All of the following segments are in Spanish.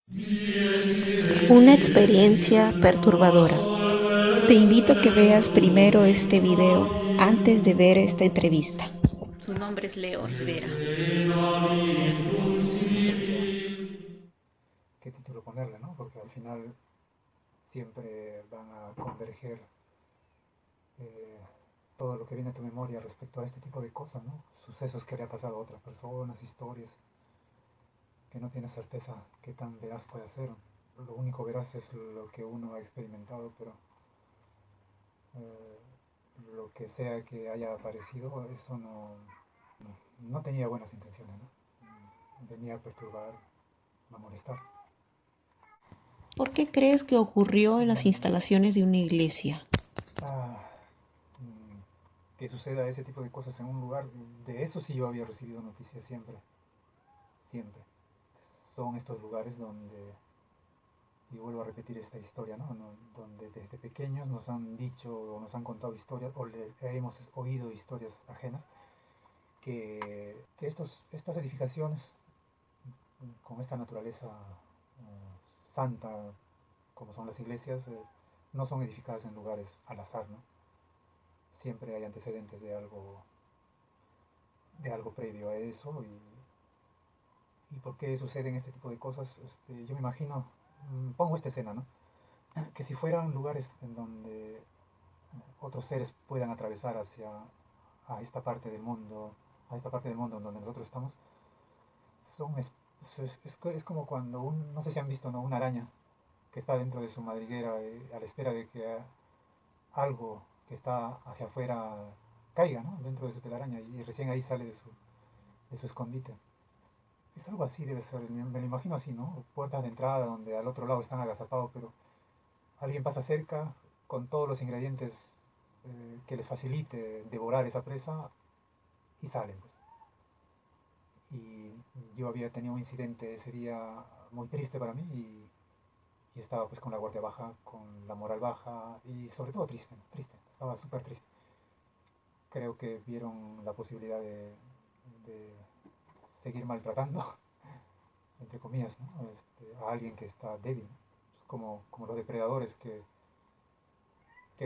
Una experiencia perturbadora. Te invito a que veas primero este video antes de ver esta entrevista. Su nombre es Leo Rivera. Qué título ponerle, ¿no? Porque al final siempre van a converger eh, todo lo que viene a tu memoria respecto a este tipo de cosas, ¿no? Sucesos que le ha pasado a otras personas, historias, que no tienes certeza qué tan veraz puede ser. Lo único veraz es lo que uno ha experimentado, pero eh, lo que sea que haya aparecido, eso no tenía buenas intenciones, ¿no? Venía a perturbar, a molestar. ¿Por qué crees que ocurrió en las instalaciones de una iglesia? Ah, que suceda ese tipo de cosas en un lugar, de eso sí yo había recibido noticias siempre, siempre. Son estos lugares donde, y vuelvo a repetir esta historia, ¿no? Donde desde pequeños nos han dicho o nos han contado historias o hemos oído historias ajenas, que estas edificaciones con esta naturaleza santa como son las iglesias, no son edificadas en lugares al azar, ¿no? Siempre hay antecedentes de algo previo a eso y por qué suceden este tipo de cosas. Yo me imagino, pongo esta escena, ¿no? Que si fueran lugares en donde otros seres puedan atravesar hacia a esta parte del mundo, a esta parte del mundo en donde nosotros estamos, son es como cuando no sé si han visto, ¿no? Una araña que está dentro de su madriguera a la espera de que algo que está hacia afuera caiga, ¿no? Dentro de su telaraña y recién ahí sale de su escondite. Es algo así, debe ser, me lo imagino así, ¿no? Puertas de entrada donde al otro lado están agazapados, pero alguien pasa cerca con todos los ingredientes que les facilite devorar esa presa y salen, pues. Y yo había tenido un incidente ese día muy triste para mí y estaba pues con la guardia baja, con la moral baja y sobre todo triste, ¿no? Triste, estaba súper triste. Creo que vieron la posibilidad de seguir maltratando, entre comillas, ¿no? A alguien que está débil, ¿no? Es como los depredadores que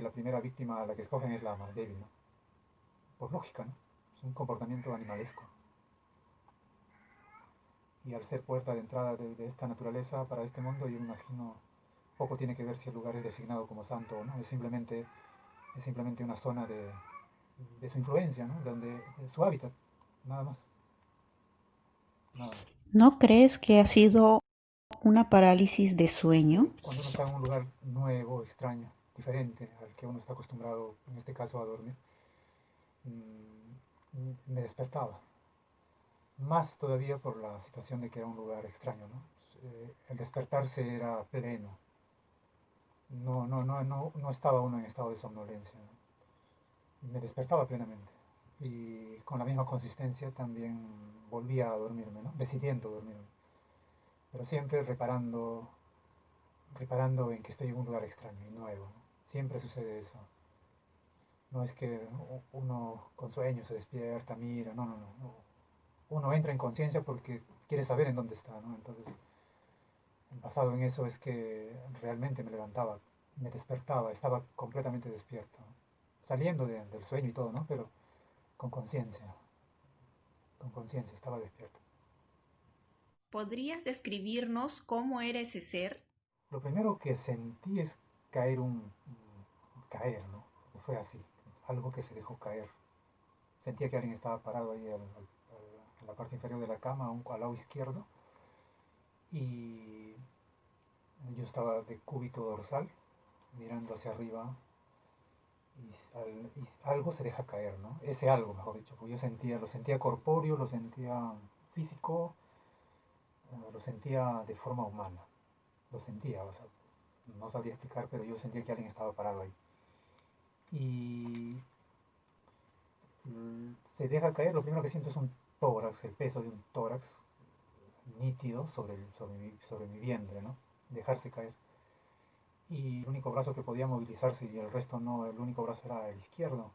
la primera víctima a la que escogen es la más débil, ¿no? Por lógica, ¿no? Es un comportamiento animalesco. Y al ser puerta de entrada de esta naturaleza para este mundo, yo me imagino poco tiene que ver si el lugar es designado como santo o no, es simplemente una zona de su influencia, ¿no? De su hábitat, nada más, nada más. ¿No crees que ha sido una parálisis de sueño? Cuando uno está en un lugar nuevo, extraño, diferente al que uno está acostumbrado, en este caso a dormir, me despertaba. Más todavía por la situación de que era un lugar extraño, ¿no? El despertarse era pleno. No estaba uno en estado de somnolencia, ¿no? Me despertaba plenamente. Y con la misma consistencia también volvía a dormirme, ¿no? Decidiendo dormirme. Pero siempre reparando en que estoy en un lugar extraño y nuevo, ¿no? Siempre sucede eso. No es que uno con sueño se despierta, mira, no. Uno entra en conciencia porque quiere saber en dónde está, ¿no? Entonces, basado en eso es que realmente me levantaba, me despertaba, estaba completamente despierto, ¿no? Saliendo del sueño y todo, ¿no? Pero con conciencia, estaba despierto. ¿Podrías describirnos cómo era ese ser? Lo primero que sentí es caer, ¿no? Fue así, es algo que se dejó caer. Sentía que alguien estaba parado ahí en la parte inferior de la cama, al lado izquierdo, y yo estaba de cúbito dorsal, mirando hacia arriba, y algo se deja caer, ¿no? Ese algo, mejor dicho, porque lo sentía corpóreo, lo sentía físico, lo sentía de forma humana, lo sentía, o sea, no sabía explicar, pero yo sentía que alguien estaba parado ahí. Y se deja caer, lo primero que siento es un tórax, el peso de un tórax nítido sobre mi vientre, ¿no? Dejarse caer. Y el único brazo que podía movilizarse y el resto no, el único brazo era el izquierdo.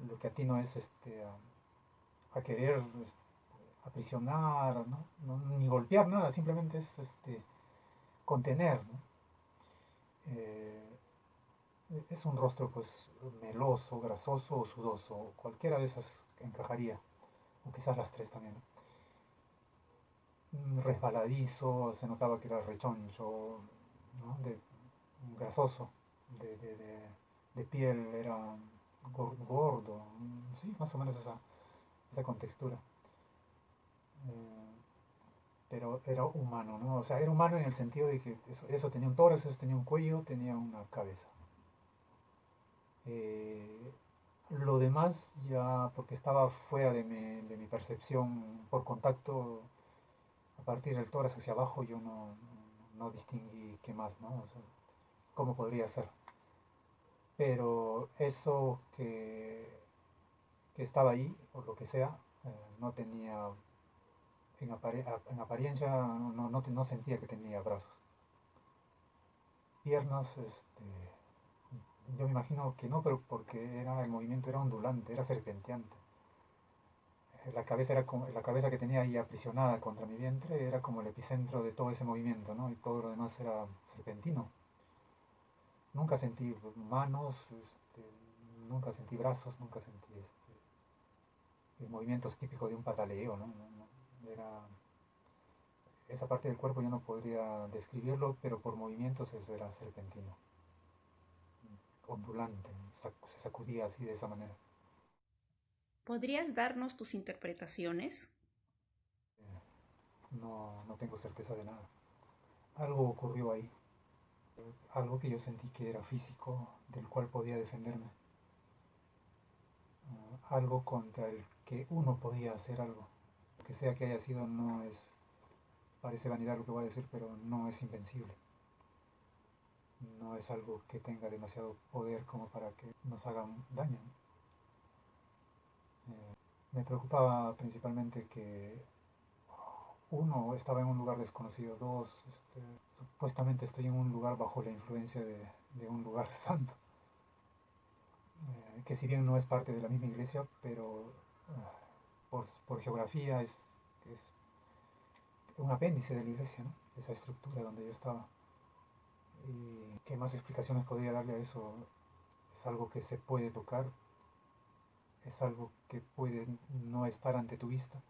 Lo que atino es a querer aprisionar, ¿no? Ni golpear nada, simplemente es contener, ¿no? Eh, es un rostro pues meloso, grasoso o sudoso, cualquiera de esas encajaría, o quizás las tres también, ¿no? Resbaladizo, se notaba que era rechoncho, ¿no? Grasoso, de, de, de, de piel era gordo, sí, más o menos esa contextura. Eh, pero era humano, ¿no? O sea, era humano en el sentido de que eso tenía un tórax, eso tenía un cuello, tenía una cabeza. Eh, lo demás ya, porque estaba fuera de mi percepción por contacto, a partir del tórax hacia abajo, yo no distinguí qué más, ¿no? O sea, cómo podría ser. Pero eso que estaba ahí, o lo que sea, no tenía, en apariencia, no sentía que tenía brazos. Piernas, yo me imagino que no, pero porque el movimiento era ondulante, era serpenteante. La cabeza que tenía ahí aprisionada contra mi vientre era como el epicentro de todo ese movimiento, ¿no? Y todo lo demás era serpentino. Nunca sentí manos, nunca sentí brazos, nunca sentí movimientos típicos de un pataleo, ¿no? Era, esa parte del cuerpo yo no podría describirlo, pero por movimientos era serpentino, ondulante, se sacudía así de esa manera. ¿Podrías darnos tus interpretaciones? No tengo certeza de nada. Algo ocurrió ahí, algo que yo sentí que era físico, del cual podía defenderme, algo contra el que uno podía hacer algo. Lo que sea que haya sido no es, parece vanidad lo que voy a decir, pero no es invencible. No es algo que tenga demasiado poder como para que nos hagan daño. Me preocupaba principalmente que uno, estaba en un lugar desconocido, dos, supuestamente estoy en un lugar bajo la influencia de un lugar santo, que si bien no es parte de la misma iglesia, pero por geografía es un apéndice de la iglesia, ¿no? Esa estructura donde yo estaba. ¿Y qué más explicaciones podría darle a eso? Es algo que se puede tocar, es algo que puede no estar ante tu vista,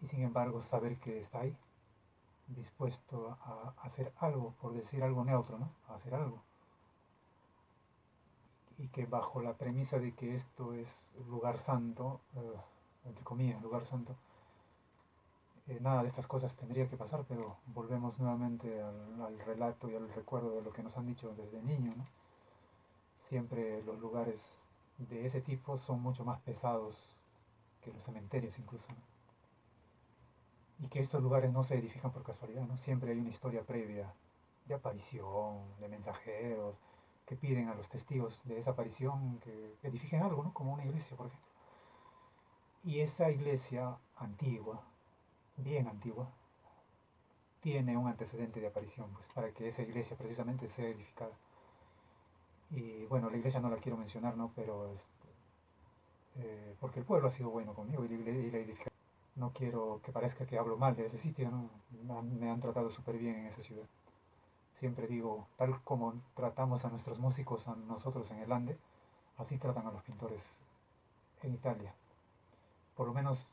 y sin embargo saber que está ahí, dispuesto a hacer algo, por decir algo neutro, ¿no? A hacer algo. Y que bajo la premisa de que esto es lugar santo, entre comillas, lugar santo, nada de estas cosas tendría que pasar, pero volvemos nuevamente al relato y al recuerdo de lo que nos han dicho desde niño, ¿no? Siempre los lugares de ese tipo son mucho más pesados que los cementerios incluso, ¿no? Y que estos lugares no se edifican por casualidad, ¿no? Siempre hay una historia previa de aparición, de mensajeros, que piden a los testigos de esa aparición que edifiquen algo, ¿no? Como una iglesia, por ejemplo. Y esa iglesia antigua, bien antigua, tiene un antecedente de aparición, pues para que esa iglesia precisamente sea edificada. Y bueno, la iglesia no la quiero mencionar, ¿no? Pero porque el pueblo ha sido bueno conmigo y la edificación. No quiero que parezca que hablo mal de ese sitio, ¿no? Me han tratado súper bien en esa ciudad. Siempre digo, tal como tratamos a nuestros músicos, a nosotros en el Ande, así tratan a los pintores en Italia. Por lo menos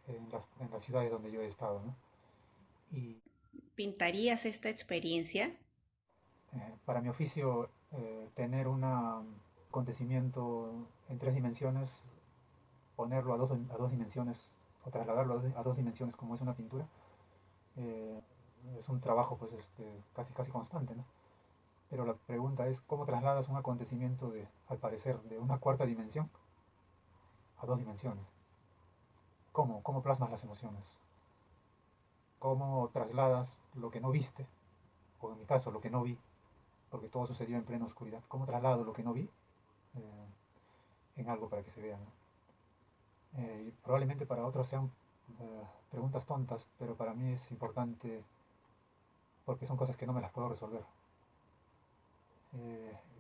en las ciudades donde yo he estado, ¿no? Y ¿Pintarías esta experiencia? para mi oficio, tener un acontecimiento en tres dimensiones, ponerlo a dos dimensiones o trasladarlo a dos dimensiones como es una pintura, eh, es un trabajo pues casi constante, ¿no? Pero la pregunta es, ¿cómo trasladas un acontecimiento al parecer, de una cuarta dimensión a dos dimensiones? ¿Cómo? ¿Cómo plasmas las emociones? ¿Cómo trasladas lo que no viste, o en mi caso lo que no vi, porque todo sucedió en plena oscuridad? ¿Cómo traslado lo que no vi en algo para que se vea, ¿no? Y probablemente para otros sean preguntas tontas, pero para mí es importante porque son cosas que no me las puedo resolver.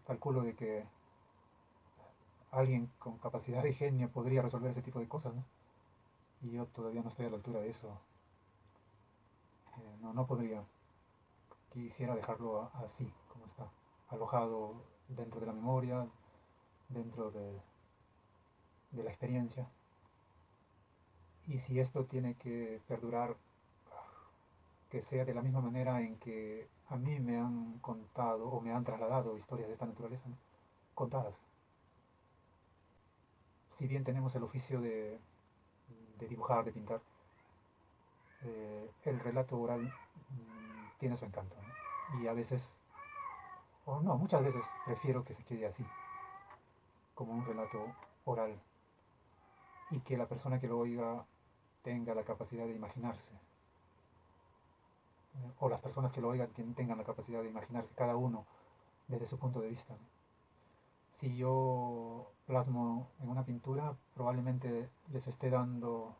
Calculo de que alguien con capacidad de genio podría resolver ese tipo de cosas, ¿no? y yo todavía no estoy a la altura de eso. No podría. Quisiera dejarlo así, como está, alojado dentro de la memoria, dentro de la experiencia. Y si esto tiene que perdurar, que sea de la misma manera en que a mí me han contado o me han trasladado historias de esta naturaleza, ¿no? Contadas. Si bien tenemos el oficio de dibujar, de pintar, el relato oral tiene su encanto, ¿no? Y a veces, o no, muchas veces prefiero que se quede así, como un relato oral, y que la persona que lo oiga tenga la capacidad de imaginarse, o las personas que lo oigan tengan la capacidad de imaginarse, cada uno desde su punto de vista, ¿no? Si yo plasmo en una pintura, probablemente les esté dando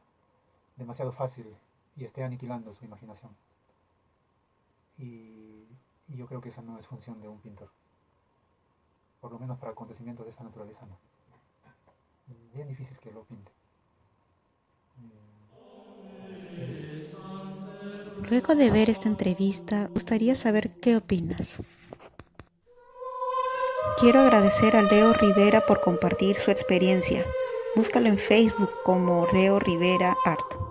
demasiado fácil y esté aniquilando su imaginación. Y, y yo creo que esa no es función de un pintor, por lo menos para acontecimientos de esta naturaleza no. Bien difícil que lo pinte. Bien difícil. Luego de ver esta entrevista, me gustaría saber qué opinas. Quiero agradecer a Leo Rivera por compartir su experiencia. Búscalo en Facebook como Leo Rivera Art.